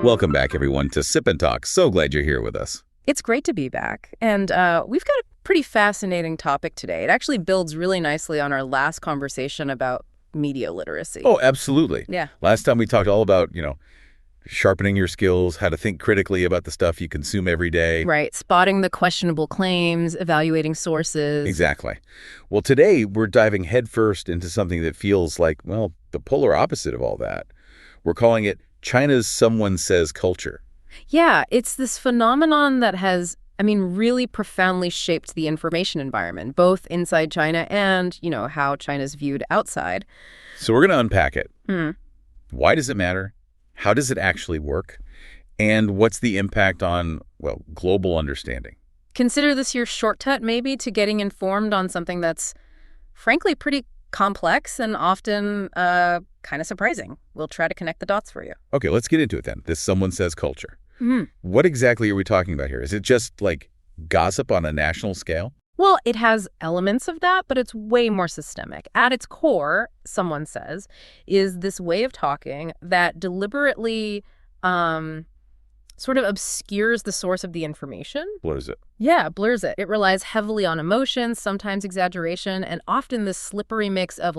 Welcome back, everyone, to Sip and Talk. So glad you're here with us. It's great to be back. And we've got a pretty fascinating topic today. It actually builds really nicely on our last conversation about media literacy. Oh, absolutely. Yeah. Last time we talked all about, sharpening your skills, how to think critically about the stuff you consume every day. Right. Spotting the questionable claims, evaluating sources. Exactly. Well, today we're diving headfirst into something that feels like, well, the polar opposite of all that. We're calling it China's someone says culture. Yeah, it's this phenomenon that has, really profoundly shaped the information environment, both inside China and, how China's viewed outside. So we're going to unpack it. Why does it matter? How does it actually work? And what's the impact on, global understanding? Consider this your shortcut, maybe, to getting informed on something that's, frankly, pretty complex and often kind of surprising. We'll try to connect the dots for you. Okay, let's get into it then. This someone says culture. What exactly are we talking about here? Is it just like gossip on a national scale? Well, it has elements of that, but it's way more systemic. At its core, someone says, is this way of talking that deliberately sort of obscures the source of the information. Blurs it. Yeah, blurs it. It relies heavily on emotions, sometimes exaggeration, and often this slippery mix of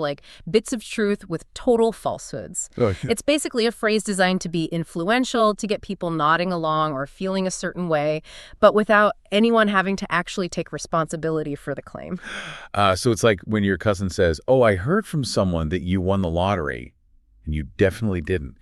bits of truth with total falsehoods. Oh, yeah. It's basically a phrase designed to be influential, to get people nodding along or feeling a certain way, but without anyone having to actually take responsibility for the claim. So it's like when your cousin says, oh, I heard from someone that you won the lottery, and you definitely didn't.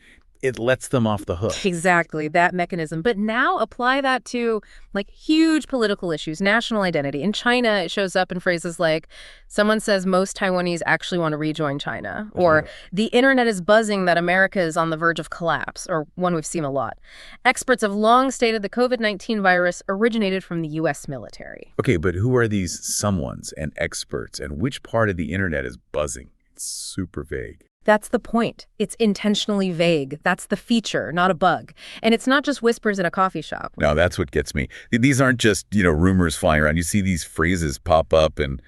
It lets them off the hook. Exactly, that mechanism. But now apply that to huge political issues, national identity. In China, it shows up in phrases like, someone says most Taiwanese actually want to rejoin China, or the internet is buzzing that America is on the verge of collapse, or one we've seen a lot. Experts have long stated the COVID-19 virus originated from the U.S. military. Okay, but who are these someones and experts, and which part of the internet is buzzing? It's super vague. That's the point. It's intentionally vague. That's the feature, not a bug. And it's not just whispers in a coffee shop. No, that's what gets me. These aren't just, rumors flying around. You see these phrases pop up in,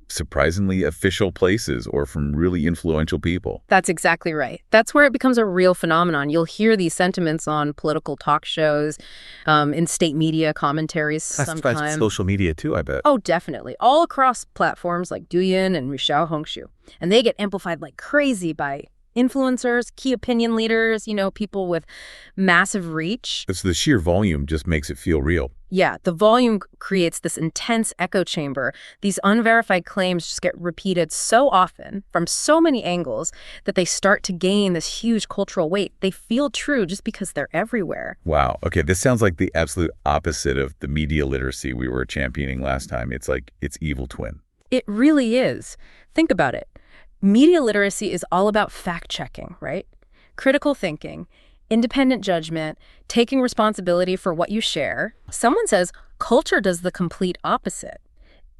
surprisingly official places or from really influential people. That's exactly right. That's where it becomes a real phenomenon. You'll hear these sentiments on political talk shows, in state media commentaries sometimes. That's social media too, I bet. Oh, definitely. All across platforms like Douyin and Rishao Hongshu. And they get amplified like crazy by influencers, key opinion leaders, people with massive reach. So the sheer volume just makes it feel real. Yeah, the volume creates this intense echo chamber. These unverified claims just get repeated so often from so many angles that they start to gain this huge cultural weight. They feel true just because they're everywhere. Wow. Okay, this sounds like the absolute opposite of the media literacy we were championing last time. It's like its evil twin. It really is. Think about it. Media literacy is all about fact-checking, right? Critical thinking, independent judgment, taking responsibility for what you share. Someone says culture does the complete opposite.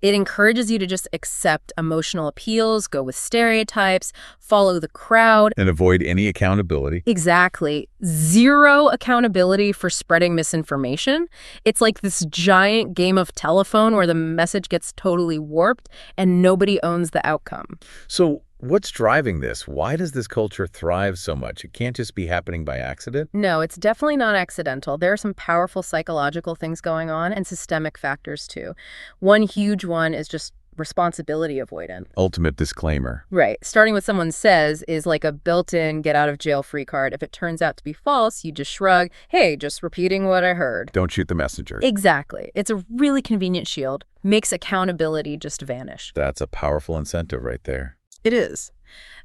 It encourages you to just accept emotional appeals, go with stereotypes, follow the crowd. And avoid any accountability. Exactly. Zero accountability for spreading misinformation. It's like this giant game of telephone where the message gets totally warped and nobody owns the outcome. So what's driving this? Why does this culture thrive so much? It can't just be happening by accident? No, it's definitely not accidental. There are some powerful psychological things going on and systemic factors too. One huge one is just responsibility avoidance. Ultimate disclaimer. Right. Starting with someone says is like a built-in get-out-of-jail-free card. If it turns out to be false, you just shrug, hey, just repeating what I heard. Don't shoot the messenger. Exactly. It's a really convenient shield. Makes accountability just vanish. That's a powerful incentive right there. It is.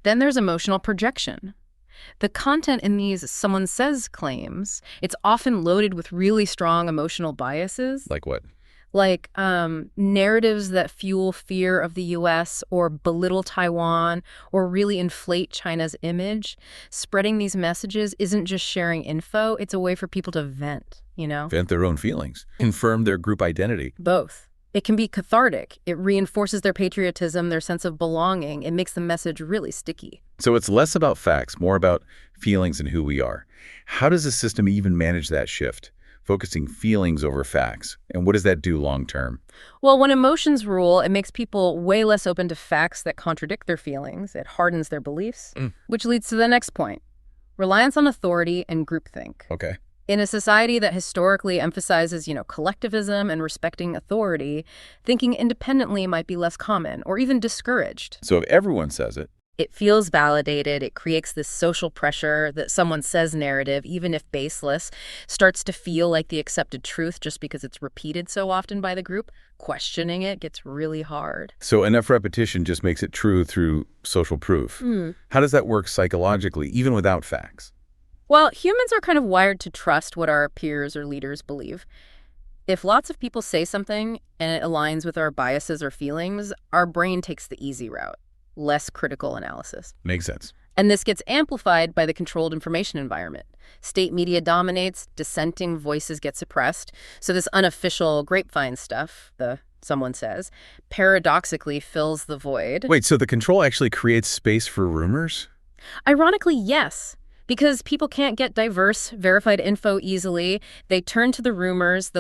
Then there's emotional projection. The content in these someone says claims, it's often loaded with really strong emotional biases. Like what? Like narratives that fuel fear of the U.S. or belittle Taiwan or really inflate China's image. Spreading these messages isn't just sharing info. It's a way for people to vent, Vent their own feelings. Confirm their group identity. Both. It can be cathartic. It reinforces their patriotism, their sense of belonging. It makes the message really sticky. So it's less about facts, more about feelings and who we are. How does the system even manage that shift? Focusing feelings over facts. And what does that do long term? Well, when emotions rule, it makes people way less open to facts that contradict their feelings. It hardens their beliefs, which leads to the next point. reliance on authority and groupthink. Okay. In a society that historically emphasizes, collectivism and respecting authority, thinking independently might be less common or even discouraged. So if everyone says it, it feels validated. It creates this social pressure that someone says narrative, even if baseless, starts to feel like the accepted truth just because it's repeated so often by the group. Questioning it gets really hard. So enough repetition just makes it true through social proof. How does that work psychologically, even without facts? Well, humans are kind of wired to trust what our peers or leaders believe. If lots of people say something and it aligns with our biases or feelings, our brain takes the easy route. Less critical analysis. Makes sense. And this gets amplified by the controlled information environment. State media dominates, dissenting voices get suppressed. So this unofficial grapevine stuff, someone says, paradoxically fills the void. Wait, so the control actually creates space for rumors? Ironically, yes. Because people can't get diverse, verified info easily, they turn to the rumors,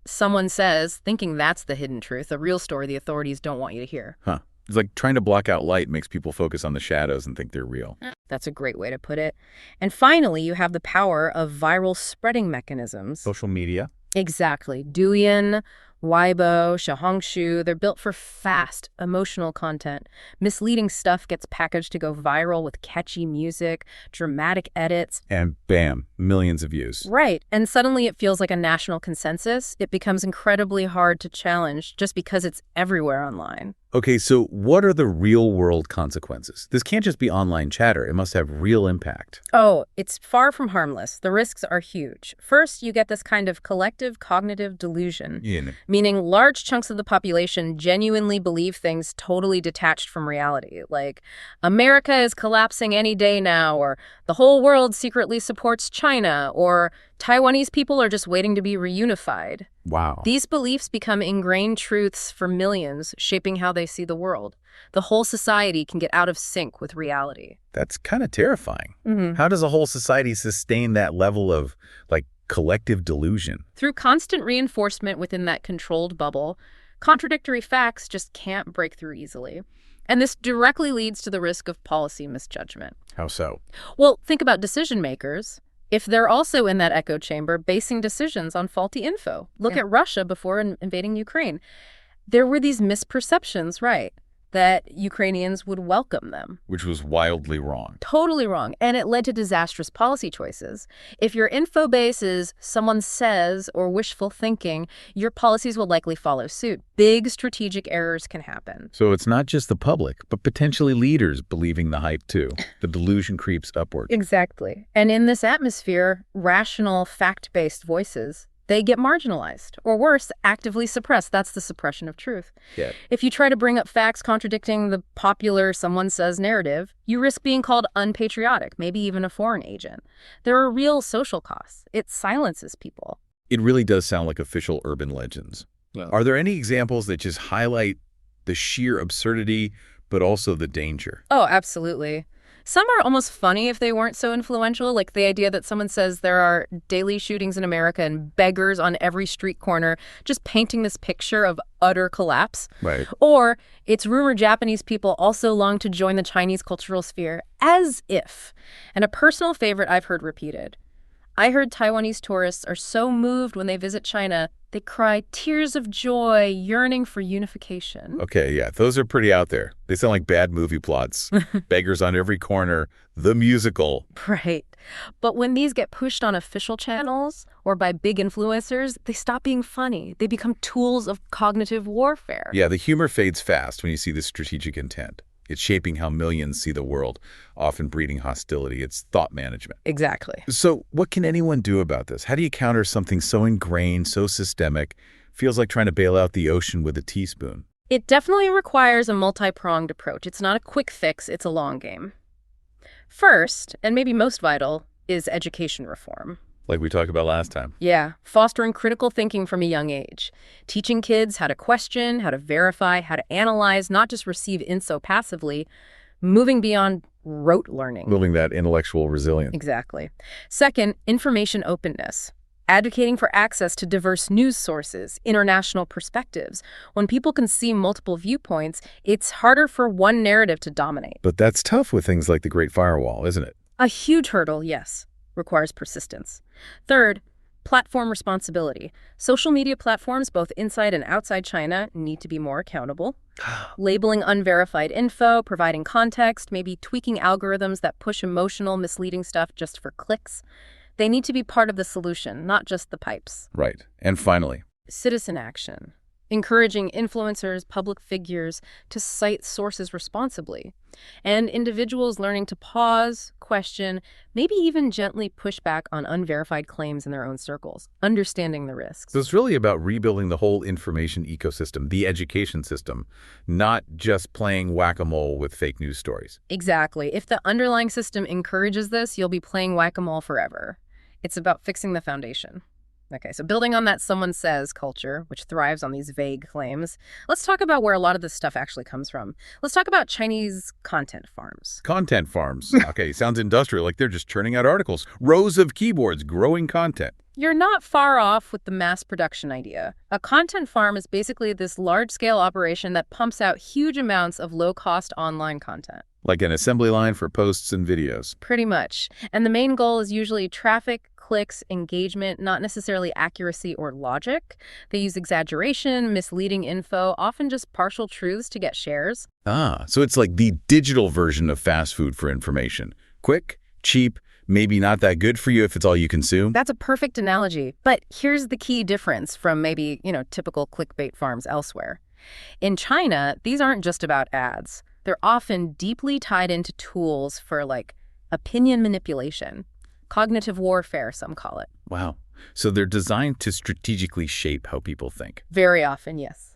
someone says, thinking that's the hidden truth, the real story the authorities don't want you to hear. Huh. It's like trying to block out light makes people focus on the shadows and think they're real. That's a great way to put it. And finally, you have the power of viral spreading mechanisms. Social media? Exactly. Douyin, Weibo, Xiaohongshu, they're built for fast, emotional content. Misleading stuff gets packaged to go viral with catchy music, dramatic edits. And bam, millions of views. Right. And suddenly it feels like a national consensus. It becomes incredibly hard to challenge just because it's everywhere online. Okay, so what are the real-world consequences? This can't just be online chatter. It must have real impact. Oh, it's far from harmless. The risks are huge. First, you get this kind of collective cognitive delusion, meaning large chunks of the population genuinely believe things totally detached from reality, like America is collapsing any day now, or the whole world secretly supports China, or Taiwanese people are just waiting to be reunified. Wow. These beliefs become ingrained truths for millions, shaping how they see the world. The whole society can get out of sync with reality. That's kind of terrifying. How does a whole society sustain that level of, collective delusion? Through constant reinforcement within that controlled bubble, contradictory facts just can't break through easily. And this directly leads to the risk of policy misjudgment. How so? Well, think about decision makers. If they're also in that echo chamber basing decisions on faulty info. Look at Russia before invading Ukraine. There were these misperceptions, right, that Ukrainians would welcome them. Which was wildly wrong. Totally wrong. And it led to disastrous policy choices. If your info base is someone says or wishful thinking, your policies will likely follow suit. Big strategic errors can happen. So it's not just the public, but potentially leaders believing the hype too. The delusion creeps upward. Exactly. And in this atmosphere, rational, fact-based voices, they get marginalized, or worse, actively suppressed. That's the suppression of truth. Yeah. If you try to bring up facts contradicting the popular someone says narrative, you risk being called unpatriotic, maybe even a foreign agent. There are real social costs. It silences people. It really does sound like official urban legends. Yeah. Are there any examples that just highlight the sheer absurdity, but also the danger? Oh, absolutely. Some are almost funny if they weren't so influential, like the idea that someone says there are daily shootings in America and beggars on every street corner, just painting this picture of utter collapse. Right. Or it's rumored Japanese people also long to join the Chinese cultural sphere, as if. And a personal favorite I've heard repeated. I heard Taiwanese tourists are so moved when they visit China, they cry tears of joy, yearning for unification. Okay, yeah, those are pretty out there. They sound like bad movie plots. Beggars on every corner, the musical. Right. But when these get pushed on official channels or by big influencers, they stop being funny. They become tools of cognitive warfare. Yeah, the humor fades fast when you see the strategic intent. It's shaping how millions see the world, often breeding hostility. It's thought management. Exactly. So what can anyone do about this? How do you counter something so ingrained, so systemic, feels like trying to bail out the ocean with a teaspoon? It definitely requires a multi-pronged approach. It's not a quick fix, it's a long game. First, and maybe most vital, is education reform. Like we talked about last time. Yeah, fostering critical thinking from a young age. Teaching kids how to question, how to verify, how to analyze, not just receive info passively, moving beyond rote learning. Building that intellectual resilience. Exactly. Second, information openness. Advocating for access to diverse news sources, international perspectives. When people can see multiple viewpoints, it's harder for one narrative to dominate. But that's tough with things like the Great Firewall, isn't it? A huge hurdle, yes, requires persistence. Third, platform responsibility. Social media platforms, both inside and outside China, need to be more accountable. Labeling unverified info, providing context, maybe tweaking algorithms that push emotional, misleading stuff just for clicks. They need to be part of the solution, not just the pipes. Right. And finally, citizen action. Encouraging influencers, public figures to cite sources responsibly. And individuals learning to pause, question, maybe even gently push back on unverified claims in their own circles, understanding the risks. So it's really about rebuilding the whole information ecosystem, the education system, not just playing whack-a-mole with fake news stories. Exactly. If the underlying system encourages this, you'll be playing whack-a-mole forever. It's about fixing the foundation. Okay, so building on that someone says culture, which thrives on these vague claims, let's talk about where a lot of this stuff actually comes from. Let's talk about Chinese content farms. Content farms. Okay, sounds industrial, like they're just churning out articles. Rows of keyboards, growing content. You're not far off with the mass production idea. A content farm is basically this large-scale operation that pumps out huge amounts of low-cost online content. Like an assembly line for posts and videos. Pretty much. And the main goal is usually traffic, clicks, engagement, not necessarily accuracy or logic. They use exaggeration, misleading info, often just partial truths to get shares. So it's like the digital version of fast food for information. Quick, cheap, maybe not that good for you if it's all you consume. That's a perfect analogy. But here's the key difference from maybe, typical clickbait farms elsewhere. In China, these aren't just about ads. They're often deeply tied into tools for, opinion manipulation. Cognitive warfare, some call it. Wow. So they're designed to strategically shape how people think. Very often, yes.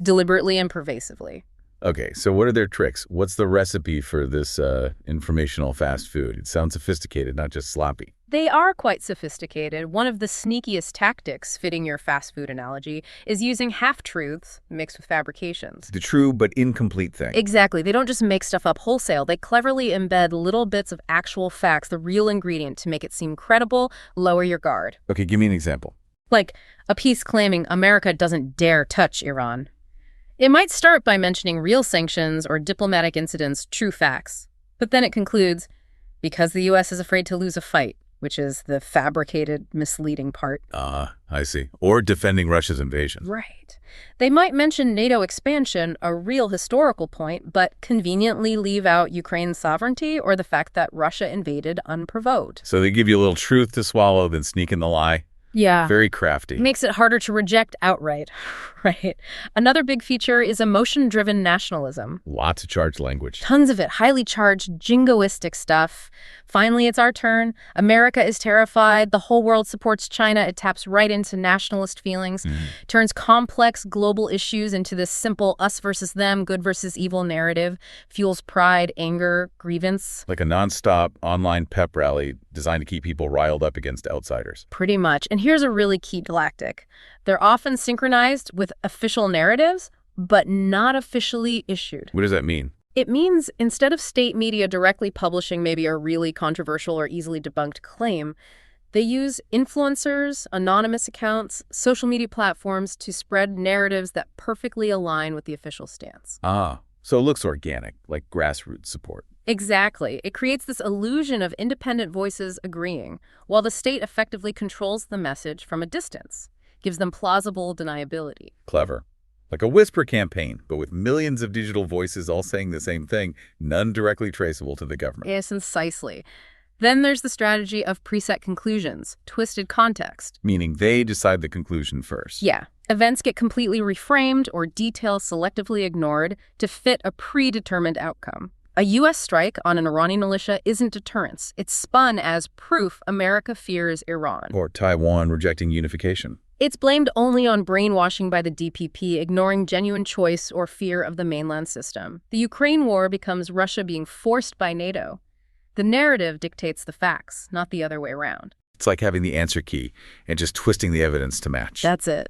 Deliberately and pervasively. Okay, so what are their tricks? What's the recipe for this informational fast food? It sounds sophisticated, not just sloppy. They are quite sophisticated. One of the sneakiest tactics, fitting your fast food analogy, is using half-truths mixed with fabrications. The true but incomplete thing. Exactly. They don't just make stuff up wholesale. They cleverly embed little bits of actual facts, the real ingredient, to make it seem credible, lower your guard. Okay, give me an example. Like a piece claiming America doesn't dare touch Iran. It might start by mentioning real sanctions or diplomatic incidents, true facts. But then it concludes, because the U.S. is afraid to lose a fight, which is the fabricated, misleading part. I see. Or defending Russia's invasion. Right. They might mention NATO expansion, a real historical point, but conveniently leave out Ukraine's sovereignty or the fact that Russia invaded unprovoked. So they give you a little truth to swallow, then sneak in the lie. Yeah. Very crafty. Makes it harder to reject outright, right? Another big feature is emotion-driven nationalism. Lots of charged language. Tons of it. Highly charged, jingoistic stuff. Finally, it's our turn. America is terrified. The whole world supports China. It taps right into nationalist feelings. Turns complex global issues into this simple us versus them, good versus evil narrative. Fuels pride, anger, grievance. Like a nonstop online pep rally designed to keep people riled up against outsiders. Pretty much. And here's a really key tactic. They're often synchronized with official narratives, but not officially issued. What does that mean? It means instead of state media directly publishing maybe a really controversial or easily debunked claim, they use influencers, anonymous accounts, social media platforms to spread narratives that perfectly align with the official stance. So it looks organic, like grassroots support. Exactly. It creates this illusion of independent voices agreeing, while the state effectively controls the message from a distance, gives them plausible deniability. Clever. Like a whisper campaign, but with millions of digital voices all saying the same thing, none directly traceable to the government. Yes, precisely. Then there's the strategy of preset conclusions, twisted context. Meaning they decide the conclusion first. Yeah. Events get completely reframed or details selectively ignored to fit a predetermined outcome. A U.S. strike on an Iranian militia isn't deterrence. It's spun as proof America fears Iran. Or Taiwan rejecting unification. It's blamed only on brainwashing by the DPP, ignoring genuine choice or fear of the mainland system. The Ukraine war becomes Russia being forced by NATO. The narrative dictates the facts, not the other way around. It's like having the answer key and just twisting the evidence to match. That's it.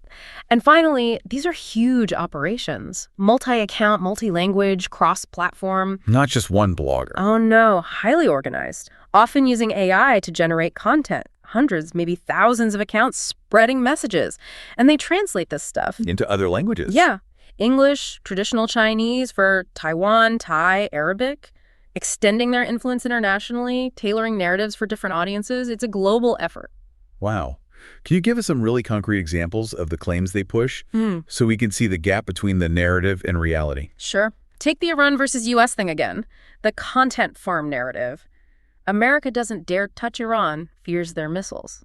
And finally, these are huge operations. Multi-account, multi-language, cross-platform. Not just one blogger. Oh no, highly organized. Often using AI to generate content. Hundreds, maybe thousands of accounts spreading messages. And they translate this stuff into other languages. Yeah. English, traditional Chinese for Taiwan, Thai, Arabic. extending their influence internationally, tailoring narratives for different audiences. It's a global effort. Wow. Can you give us some really concrete examples of the claims they push so we can see the gap between the narrative and reality? Sure. Take the Iran versus U.S. thing again. The content farm narrative. America doesn't dare touch Iran, fears their missiles.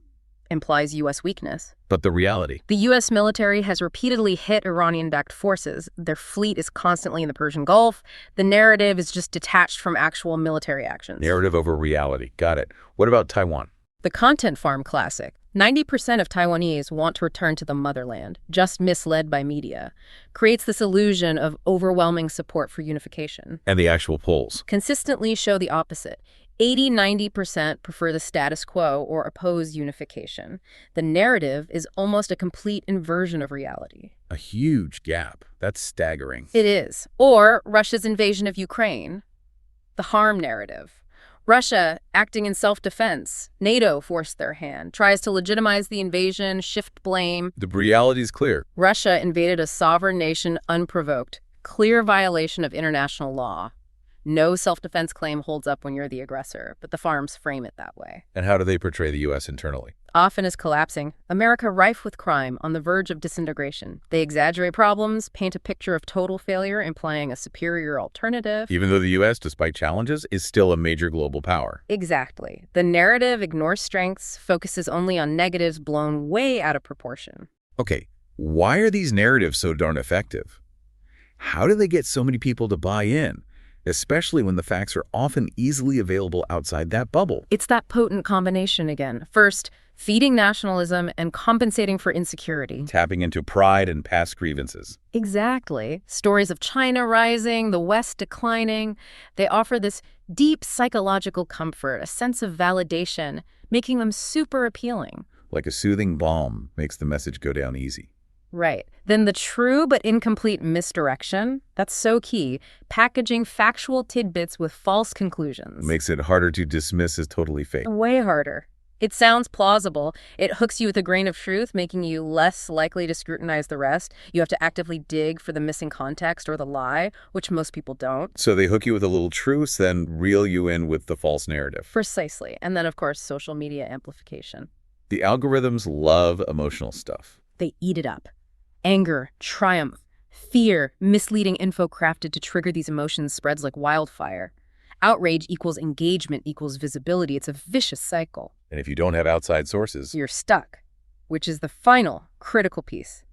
Implies U.S. weakness. But the reality? The U.S. military has repeatedly hit Iranian-backed forces. Their fleet is constantly in the Persian Gulf. The narrative is just detached from actual military actions. Narrative over reality. Got it. What about Taiwan? The content farm classic. 90% of Taiwanese want to return to the motherland, just misled by media. Creates this illusion of overwhelming support for unification. And the actual polls? Consistently show the opposite. 80–90% prefer the status quo or oppose unification. The narrative is almost a complete inversion of reality. A huge gap. That's staggering. It is. Or Russia's invasion of Ukraine. The harm narrative. Russia, acting in self-defense. NATO forced their hand, tries to legitimize the invasion, shift blame. The reality is clear. Russia invaded a sovereign nation unprovoked. Clear violation of international law. No self-defense claim holds up when you're the aggressor, but the farms frame it that way. And how do they portray the U.S. internally? Often as collapsing. America rife with crime, on the verge of disintegration. They exaggerate problems, paint a picture of total failure, implying a superior alternative. Even though the U.S., despite challenges, is still a major global power. Exactly. The narrative ignores strengths, focuses only on negatives blown way out of proportion. Okay, why are these narratives so darn effective? How do they get so many people to buy in? Especially when the facts are often easily available outside that bubble. It's that potent combination again. First, feeding nationalism and compensating for insecurity. Tapping into pride and past grievances. Exactly. Stories of China rising, the West declining. They offer this deep psychological comfort, a sense of validation, making them super appealing. Like a soothing balm makes the message go down easy. Right. Then the true but incomplete misdirection, that's so key, packaging factual tidbits with false conclusions. Makes it harder to dismiss as totally fake. Way harder. It sounds plausible. It hooks you with a grain of truth, making you less likely to scrutinize the rest. You have to actively dig for the missing context or the lie, which most people don't. So they hook you with a little truth, then reel you in with the false narrative. Precisely. And then, of course, social media amplification. The algorithms love emotional stuff. They eat it up. Anger, triumph, fear, misleading info crafted to trigger these emotions spreads like wildfire. Outrage equals engagement equals visibility. It's a vicious cycle. And if you don't have outside sources, you're stuck, which is the final critical piece.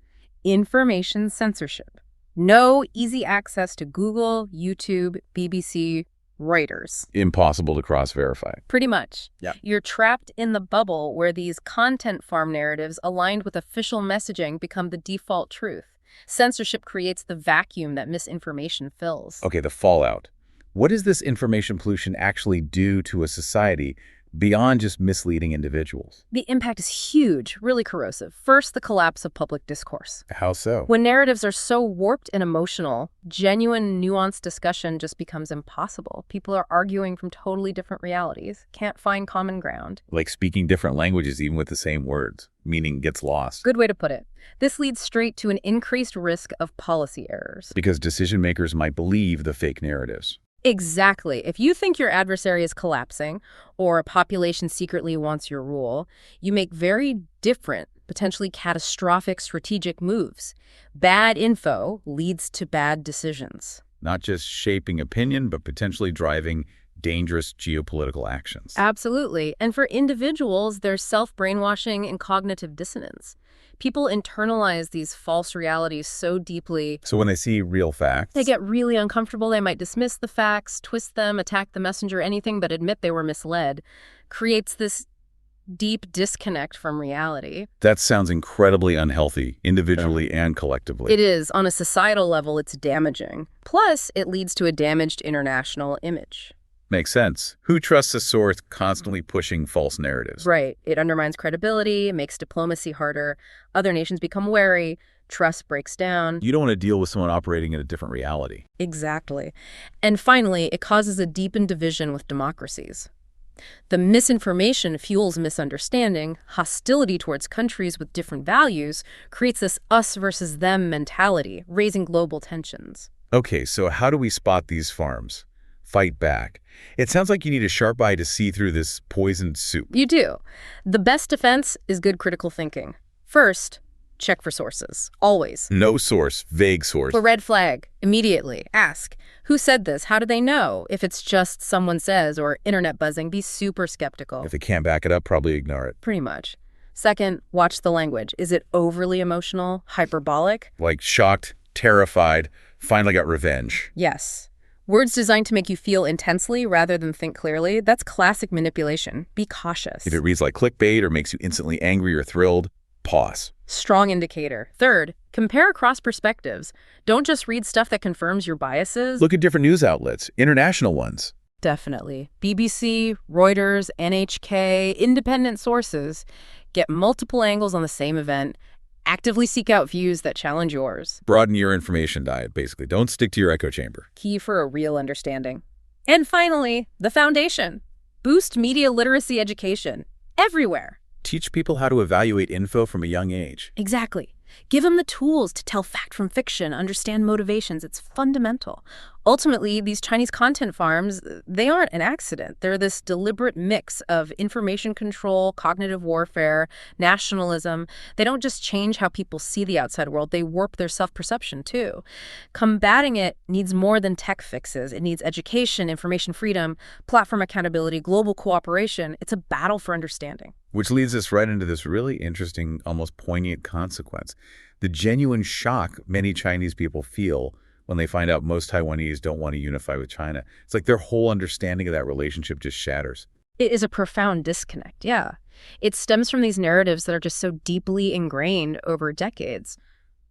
Information censorship. No easy access to Google, YouTube, BBC, Reuters. Impossible to cross-verify. Pretty much. Yeah. You're trapped in the bubble where these content farm narratives aligned with official messaging become the default truth. Censorship creates the vacuum that misinformation fills. Okay, the fallout. What does this information pollution actually do to a society beyond just misleading individuals? The impact is huge, really corrosive. First, the collapse of public discourse. How so? When narratives are so warped and emotional, genuine, nuanced discussion just becomes impossible. People are arguing from totally different realities, can't find common ground. Like speaking different languages even with the same words. Meaning gets lost. Good way to put it. This leads straight to an increased risk of policy errors. Because decision makers might believe the fake narratives. Exactly. If you think your adversary is collapsing or a population secretly wants your rule, you make very different, potentially catastrophic strategic moves. Bad info leads to bad decisions. Not just shaping opinion, but potentially driving dangerous geopolitical actions. Absolutely. And for individuals, there's self-brainwashing and cognitive dissonance. People internalize these false realities so deeply. So when they see real facts, they get really uncomfortable. They might dismiss the facts, twist them, attack the messenger, anything but admit they were misled. Creates this deep disconnect from reality. That sounds incredibly unhealthy, individually and collectively. It is. On a societal level, it's damaging. Plus, it leads to a damaged international image. Makes sense. Who trusts a source constantly pushing false narratives? Right. It undermines credibility, makes diplomacy harder. Other nations become wary. Trust breaks down. You don't want to deal with someone operating in a different reality. Exactly. And finally, it causes a deepened division with democracies. The misinformation fuels misunderstanding. Hostility towards countries with different values creates this us versus them mentality, raising global tensions. Okay, so how do we spot these farms? fight back. It sounds like you need a sharp eye to see through this poisoned soup. You do. The best defense is good critical thinking. First, check for sources. Always. No source, vague source. For red flag, immediately ask, who said this? How do they know? If it's just someone says or internet buzzing, be super skeptical. If they can't back it up, probably ignore it. Pretty much. Second, watch the language. Is it overly emotional, hyperbolic? Like shocked, terrified, finally got revenge. Yes. Words designed to make you feel intensely rather than think clearly, that's classic manipulation. Be cautious. If it reads like clickbait or makes you instantly angry or thrilled, pause. Strong indicator. Third, compare across perspectives. Don't just read stuff that confirms your biases. Look at different news outlets, international ones. Definitely. BBC, Reuters, NHK, independent sources. Get multiple angles on the same event. Actively seek out views that challenge yours. Broaden your information diet, basically. Don't stick to your echo chamber. Key for a real understanding. And finally, the foundation. Boost media literacy education. Everywhere. Teach people how to evaluate info from a young age. Exactly. Give them the tools to tell fact from fiction, understand motivations. It's fundamental. Ultimately, these Chinese content farms, they aren't an accident. They're this deliberate mix of information control, cognitive warfare, nationalism. They don't just change how people see the outside world, they warp their self-perception too. Combating it needs more than tech fixes. It needs education, information freedom, platform accountability, global cooperation. It's a battle for understanding. Which leads us right into this really interesting, almost poignant consequence. The genuine shock many Chinese people feel when they find out most Taiwanese don't want to unify with China. It's like their whole understanding of that relationship just shatters. It is a profound disconnect, yeah. It stems from these narratives that are just so deeply ingrained over decades.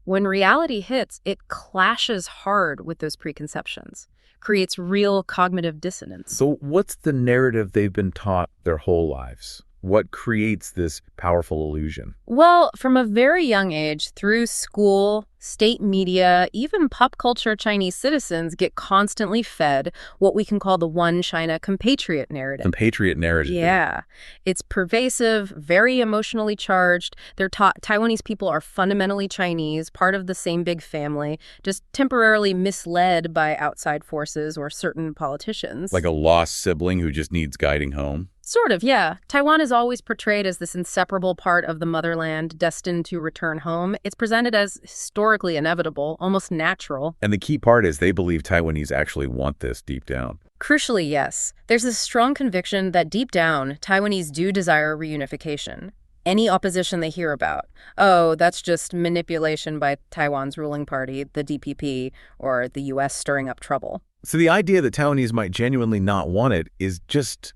When reality hits, it clashes hard with those preconceptions, creates real cognitive dissonance. So what's the narrative they've been taught their whole lives? What creates this powerful illusion? Well, from a very young age, through school, state media, even pop culture, Chinese citizens get constantly fed what we can call the one China compatriot narrative. Compatriot narrative. Yeah. It's pervasive, very emotionally charged. They're taught Taiwanese people are fundamentally Chinese, part of the same big family, just temporarily misled by outside forces or certain politicians. Like a lost sibling who just needs guiding home? Sort of, yeah. Taiwan is always portrayed as this inseparable part of the motherland destined to return home. It's presented as historically inevitable, almost natural. And the key part is they believe Taiwanese actually want this deep down. Crucially, yes. There's a strong conviction that deep down, Taiwanese do desire reunification. Any opposition they hear about, oh, that's just manipulation by Taiwan's ruling party, the DPP, or the U.S. stirring up trouble. So the idea that Taiwanese might genuinely not want it is just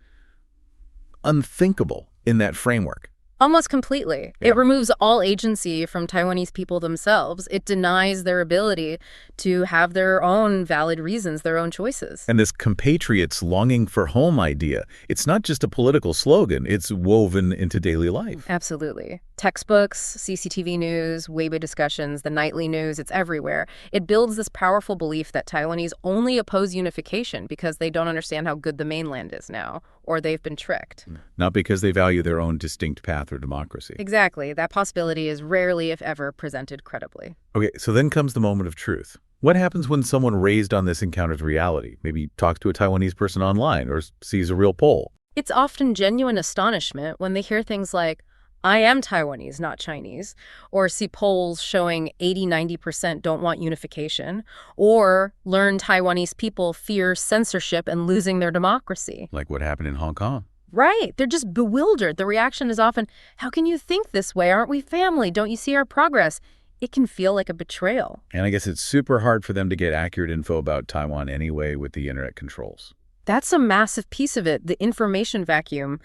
unthinkable in that framework. Almost completely. Yeah. It removes all agency from Taiwanese people themselves. It denies their ability to have their own valid reasons, their own choices. And this compatriots longing for home idea, it's not just a political slogan, it's woven into daily life. Absolutely. Textbooks, CCTV news, Weibo discussions, the nightly news, it's everywhere. It builds this powerful belief that Taiwanese only oppose unification because they don't understand how good the mainland is now, or they've been tricked. Not because they value their own distinct path or democracy. Exactly. That possibility is rarely, if ever, presented credibly. Okay, so then comes the moment of truth. What happens when someone raised on this encounters reality, maybe talks to a Taiwanese person online or sees a real poll? It's often genuine astonishment when they hear things like, I am Taiwanese, not Chinese, or see polls showing 80–90% don't want unification, or learn Taiwanese people fear censorship and losing their democracy. Like what happened in Hong Kong. Right. They're just bewildered. The reaction is often, how can you think this way? Aren't we family? Don't you see our progress? It can feel like a betrayal. And I guess it's super hard for them to get accurate info about Taiwan anyway with the internet controls. That's a massive piece of it, the information vacuum.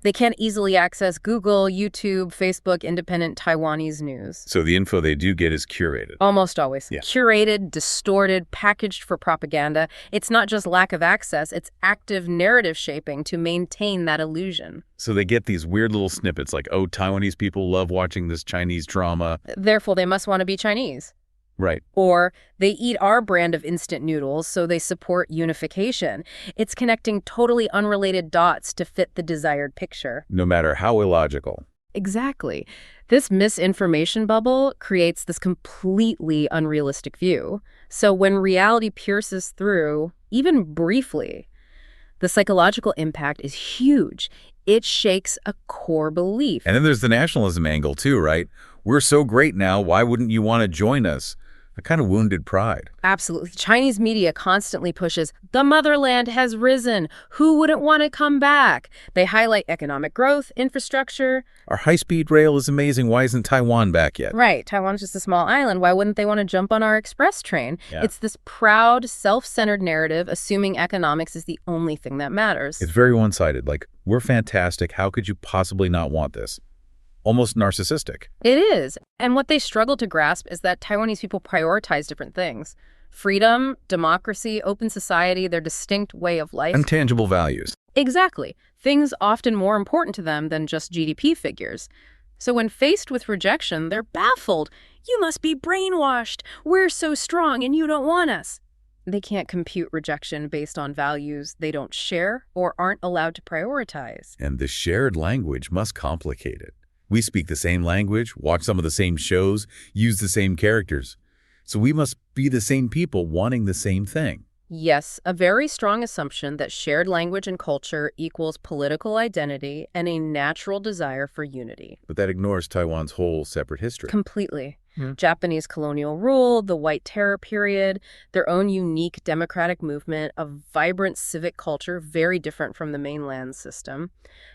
They can't easily access Google, YouTube, Facebook, independent Taiwanese news. So the info they do get is curated. Almost always. Yeah. Curated, distorted, packaged for propaganda. It's not just lack of access, it's active narrative shaping to maintain that illusion. So they get these weird little snippets like, oh, Taiwanese people love watching this Chinese drama. Therefore, they must want to be Chinese. Right. Or they eat our brand of instant noodles, so they support unification. It's connecting totally unrelated dots to fit the desired picture. No matter how illogical. Exactly. This misinformation bubble creates this completely unrealistic view. So when reality pierces through, even briefly, the psychological impact is huge. It shakes a core belief. And then there's the nationalism angle too, right? We're so great now, why wouldn't you want to join us? A kind of wounded pride. Absolutely. Chinese media constantly pushes, the motherland has risen. Who wouldn't want to come back? They highlight economic growth, infrastructure. Our high-speed rail is amazing. Why isn't Taiwan back yet? Right. Taiwan's just a small island. Why wouldn't they want to jump on our express train? Yeah. It's this proud, self-centered narrative, assuming economics is the only thing that matters. It's very one-sided. Like, we're fantastic. How could you possibly not want this? Almost narcissistic. It is. And what they struggle to grasp is that Taiwanese people prioritize different things. Freedom, democracy, open society, their distinct way of life. Intangible values. Exactly. Things often more important to them than just GDP figures. So when faced with rejection, they're baffled. You must be brainwashed. We're so strong and you don't want us. They can't compute rejection based on values they don't share or aren't allowed to prioritize. And the shared language must complicate it. We speak the same language, watch some of the same shows, use the same characters. So we must be the same people wanting the same thing. Yes, a very strong assumption that shared language and culture equals political identity and a natural desire for unity. But that ignores Taiwan's whole separate history. Completely. Japanese colonial rule, the White Terror period, their own unique democratic movement, a vibrant civic culture very different from the mainland system.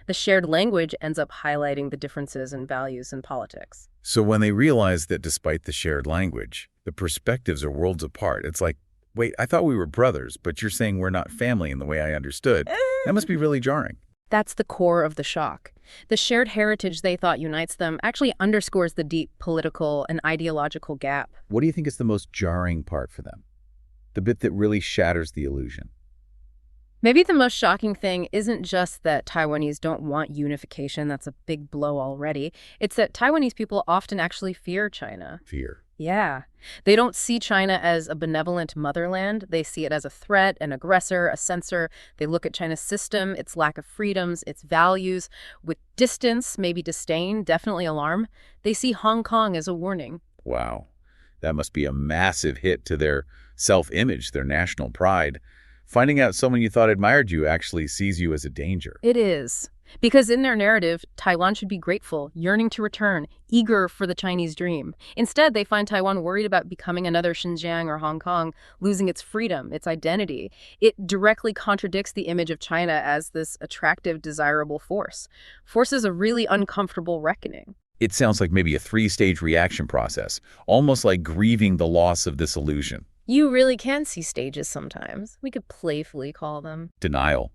The shared language ends up highlighting the differences in values and politics. So when they realize that despite the shared language, the perspectives are worlds apart, it's like, wait, I thought we were brothers, but you're saying we're not family in the way I understood. That must be really jarring. That's the core of the shock. The shared heritage they thought unites them actually underscores the deep political and ideological gap. What do you think is the most jarring part for them? The bit that really shatters the illusion? Maybe the most shocking thing isn't just that Taiwanese don't want unification. That's a big blow already. It's that Taiwanese people often actually fear China. Fear. Yeah. They don't see China as a benevolent motherland. They see it as a threat, an aggressor, a censor. They look at China's system, its lack of freedoms, its values, with distance, maybe disdain, definitely alarm. They see Hong Kong as a warning. Wow. That must be a massive hit to their self-image, their national pride. Finding out someone you thought admired you actually sees you as a danger. It is. Because in their narrative, Taiwan should be grateful, yearning to return, eager for the Chinese dream. Instead, they find Taiwan worried about becoming another Xinjiang or Hong Kong, losing its freedom, its identity. It directly contradicts the image of China as this attractive, desirable force. Forces a really uncomfortable reckoning. It sounds like maybe a three-stage reaction process, almost like grieving the loss of this illusion. You really can see stages sometimes. We could playfully call them. Denial.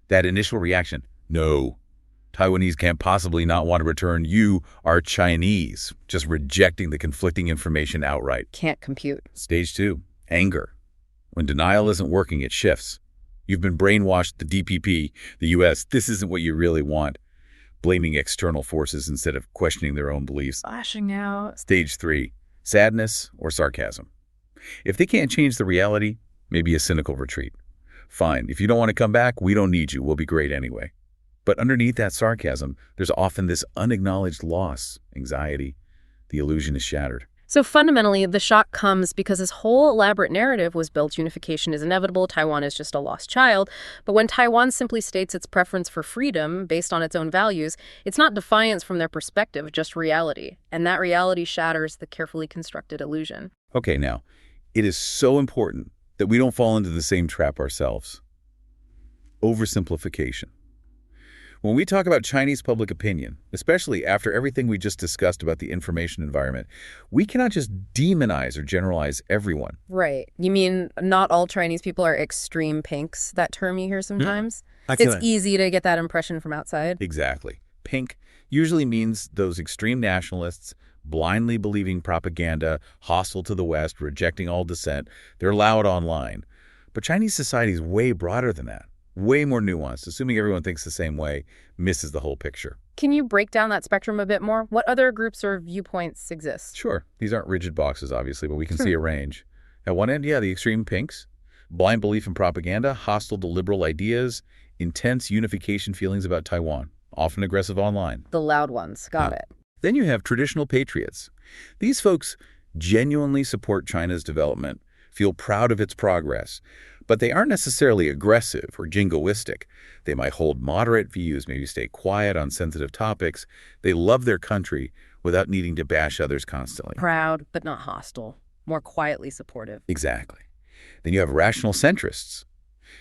That initial reaction. No, Taiwanese can't possibly not want to return. You are Chinese. Just rejecting the conflicting information outright. Can't compute. Stage 2, anger. When denial isn't working, it shifts. You've been brainwashed, the DPP, the U.S. This isn't what you really want. Blaming external forces instead of questioning their own beliefs. Lashing out. Stage 3, sadness or sarcasm. If they can't change the reality, maybe a cynical retreat. Fine, if you don't want to come back, we don't need you. We'll be great anyway. But underneath that sarcasm, there's often this unacknowledged loss, anxiety. The illusion is shattered. So fundamentally, the shock comes because this whole elaborate narrative was built unification is inevitable, Taiwan is just a lost child. But when Taiwan simply states its preference for freedom based on its own values, it's not defiance from their perspective, just reality. And that reality shatters the carefully constructed illusion. Okay, now, it is so important that we don't fall into the same trap ourselves. Oversimplification. When we talk about Chinese public opinion, especially after everything we just discussed about the information environment, we cannot just demonize or generalize everyone. Right. You mean not all Chinese people are extreme pinks, that term you hear sometimes? It's easy to get that impression from outside. Exactly. Pink usually means those extreme nationalists, blindly believing propaganda, hostile to the West, rejecting all dissent. They're loud online. But Chinese society is way broader than that. Way more nuanced. Assuming everyone thinks the same way misses the whole picture. Can you break down that spectrum a bit more? What other groups or viewpoints exist? Sure. These aren't rigid boxes, obviously, but we can see a range. At one end, yeah, the extreme pinks, blind belief in propaganda, hostile to liberal ideas, intense unification feelings about Taiwan, often aggressive online. The loud ones. Got it. Then you have traditional patriots. These folks genuinely support China's development, feel proud of its progress, But they aren't necessarily aggressive or jingoistic. They might hold moderate views, maybe stay quiet on sensitive topics. They love their country without needing to bash others constantly. Proud, but not hostile. More quietly supportive. Exactly. Then you have rational centrists.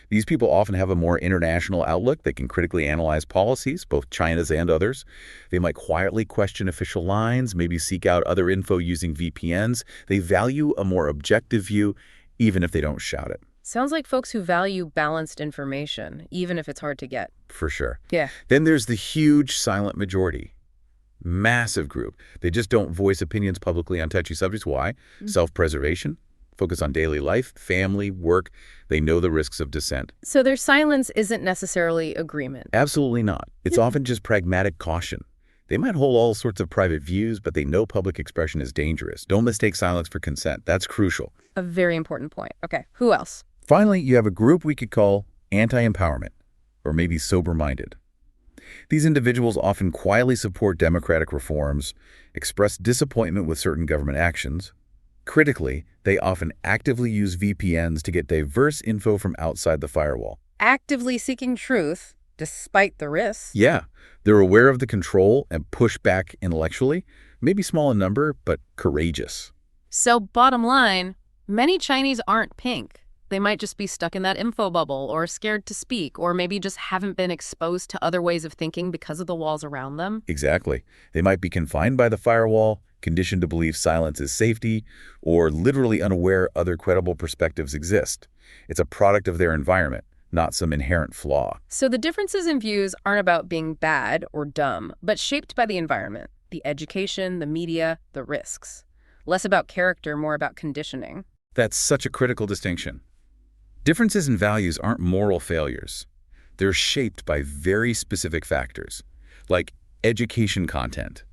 These people often have a more international outlook. They can critically analyze policies, both China's and others. They might quietly question official lines, maybe seek out other info using VPNs. They value a more objective view, even if they don't shout it. Sounds like folks who value balanced information, even if it's hard to get. For sure. Yeah. Then there's the huge silent majority. Massive group. They just don't voice opinions publicly on touchy subjects. Why? Self-preservation. Focus on daily life, family, work. They know the risks of dissent. So their silence isn't necessarily agreement. Absolutely not. It's often just pragmatic caution. They might hold all sorts of private views, but they know public expression is dangerous. Don't mistake silence for consent. That's crucial. A very important point. Okay, who else? Finally, you have a group we could call anti-empowerment, or maybe sober-minded. These individuals often quietly support democratic reforms, express disappointment with certain government actions. Critically, they often actively use VPNs to get diverse info from outside the firewall. Actively seeking truth, despite the risks. Yeah, they're aware of the control and push back intellectually, maybe small in number, but courageous. So bottom line, many Chinese aren't pink. They might just be stuck in that info bubble or scared to speak, or maybe just haven't been exposed to other ways of thinking because of the walls around them. Exactly. They might be confined by the firewall, conditioned to believe silence is safety, or literally unaware other credible perspectives exist. It's a product of their environment, not some inherent flaw. So the differences in views aren't about being bad or dumb, but shaped by the environment, the education, the media, the risks. Less about character, more about conditioning. That's such a critical distinction. Differences in values aren't moral failures. They're shaped by very specific factors, like education content.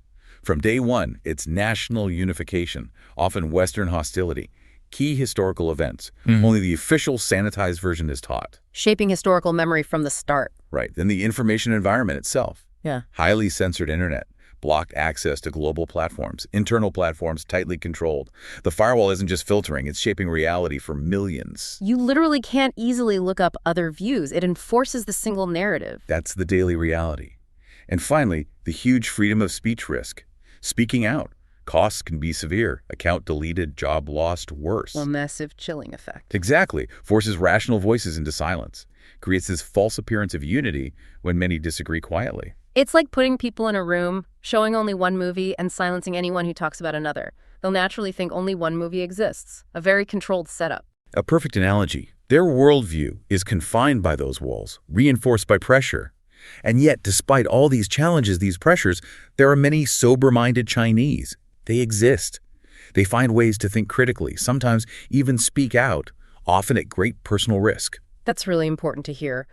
From day one, it's national unification, often Western hostility, key historical events. Only the official sanitized version is taught. Shaping historical memory from the start. Right. Then the information environment itself. Yeah. Highly censored internet, blocked access to global platforms, internal platforms tightly controlled. The firewall isn't just filtering, it's shaping reality for millions. You literally can't easily look up other views. It enforces the single narrative. That's the daily reality. And finally, the huge freedom of speech risk. Speaking out. Costs can be severe. Account deleted, job lost, worse. A massive chilling effect. Exactly. Forces rational voices into silence. Creates this false appearance of unity when many disagree quietly. It's like putting people in a room, showing only one movie, and silencing anyone who talks about another. They'll naturally think only one movie exists. A very controlled setup. A perfect analogy. Their worldview is confined by those walls, reinforced by pressure. And yet, despite all these challenges, these pressures, there are many sober-minded Chinese. They exist. They find ways to think critically, sometimes even speak out, often at great personal risk. That's really important to hear.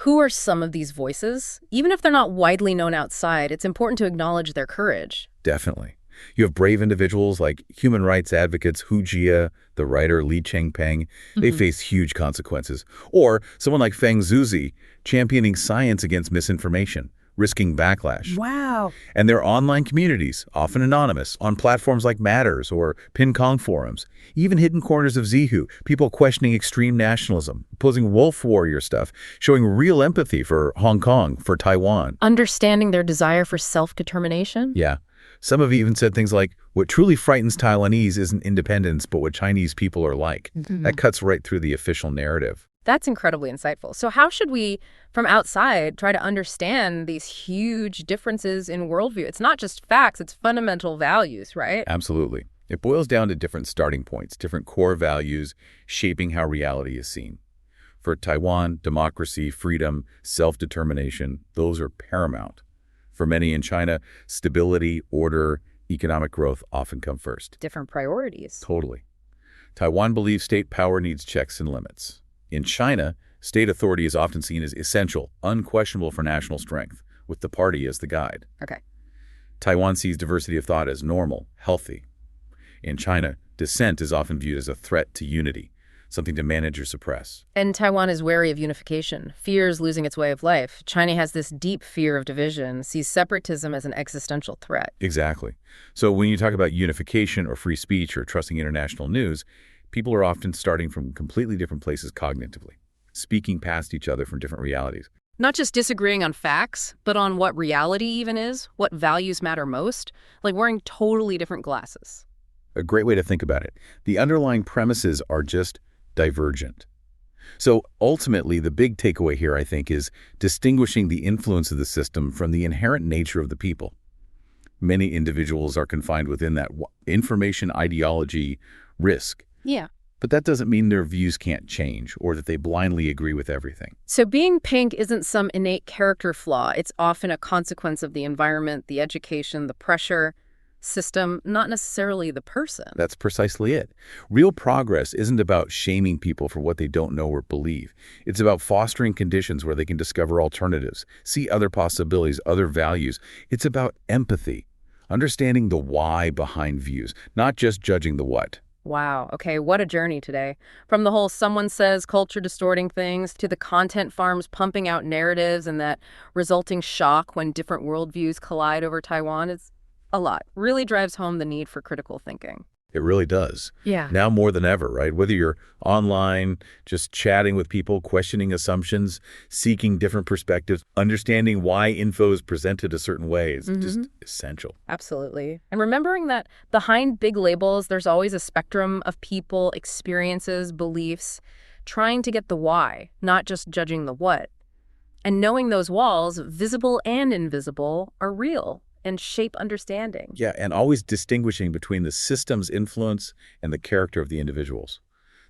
Who are some of these voices? Even if they're not widely known outside, it's important to acknowledge their courage. Definitely. You have brave individuals like human rights advocates Hu Jia, the writer Li Chengpeng. They face huge consequences. Or someone like Feng Zuzi, championing science against misinformation, risking backlash. Wow. And their online communities, often anonymous, on platforms like Matters or Pinkong forums, even hidden corners of Zihu, people questioning extreme nationalism, posing wolf warrior stuff, showing real empathy for Hong Kong, for Taiwan. Understanding their desire for self-determination? Yeah. Some have even said things like, what truly frightens Taiwanese isn't independence, but what Chinese people are like. That cuts right through the official narrative. That's incredibly insightful. So how should we, from outside, try to understand these huge differences in worldview? It's not just facts, it's fundamental values, right? Absolutely. It boils down to different starting points, different core values shaping how reality is seen. For Taiwan, democracy, freedom, self-determination, those are paramount. For many in China, stability, order, economic growth often come first. Different priorities. Totally. Taiwan believes state power needs checks and limits. In China, state authority is often seen as essential, unquestionable for national strength, with the party as the guide. Okay. Taiwan sees diversity of thought as normal, healthy. In China, dissent is often viewed as a threat to unity, something to manage or suppress. And Taiwan is wary of unification, fears losing its way of life. China has this deep fear of division, sees separatism as an existential threat. Exactly. So when you talk about unification or free speech or trusting international news, People are often starting from completely different places cognitively, speaking past each other from different realities. Not just disagreeing on facts, but on what reality even is, what values matter most, like wearing totally different glasses. A great way to think about it. The underlying premises are just divergent. So ultimately, the big takeaway here, I think, is distinguishing the influence of the system from the inherent nature of the people. Many individuals are confined within that information ideology risk. Yeah. But that doesn't mean their views can't change or that they blindly agree with everything. So being pink isn't some innate character flaw. It's often a consequence of the environment, the education, the pressure system, not necessarily the person. That's precisely it. Real progress isn't about shaming people for what they don't know or believe. It's about fostering conditions where they can discover alternatives, see other possibilities, other values. It's about empathy, understanding the why behind views, not just judging the what. Wow. Okay, what a journey today. From the whole someone says culture distorting things to the content farms pumping out narratives and that resulting shock when different worldviews collide over Taiwan. It's a lot. Really drives home the need for critical thinking. It really does. Yeah. Now more than ever, right? Whether you're online, just chatting with people, questioning assumptions, seeking different perspectives, understanding why info is presented a certain way is just essential. Absolutely. And remembering that behind big labels, there's always a spectrum of people, experiences, beliefs, trying to get the why, not just judging the what. And knowing those walls, visible and invisible, are real and shape understanding. Yeah, and always distinguishing between the system's influence and the character of the individuals.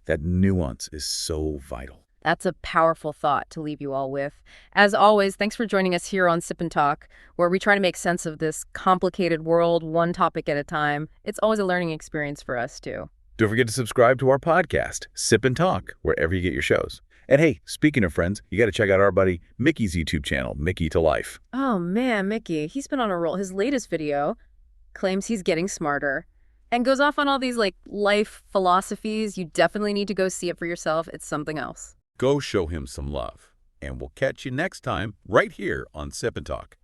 That nuance is so vital. That's a powerful thought to leave you all with. As always, thanks for joining us here on Sip and Talk, where we try to make sense of this complicated world, one topic at a time. It's always a learning experience for us, too. Don't forget to subscribe to our podcast, Sip and Talk, wherever you get your shows. And hey, speaking of friends, you got to check out our buddy Mickey's YouTube channel, Mickytolife. Oh man, Mickey, he's been on a roll. His latest video claims he's getting smarter and goes off on all these life philosophies. You definitely need to go see it for yourself. It's something else. Go show him some love. And we'll catch you next time right here on Sip and Talk.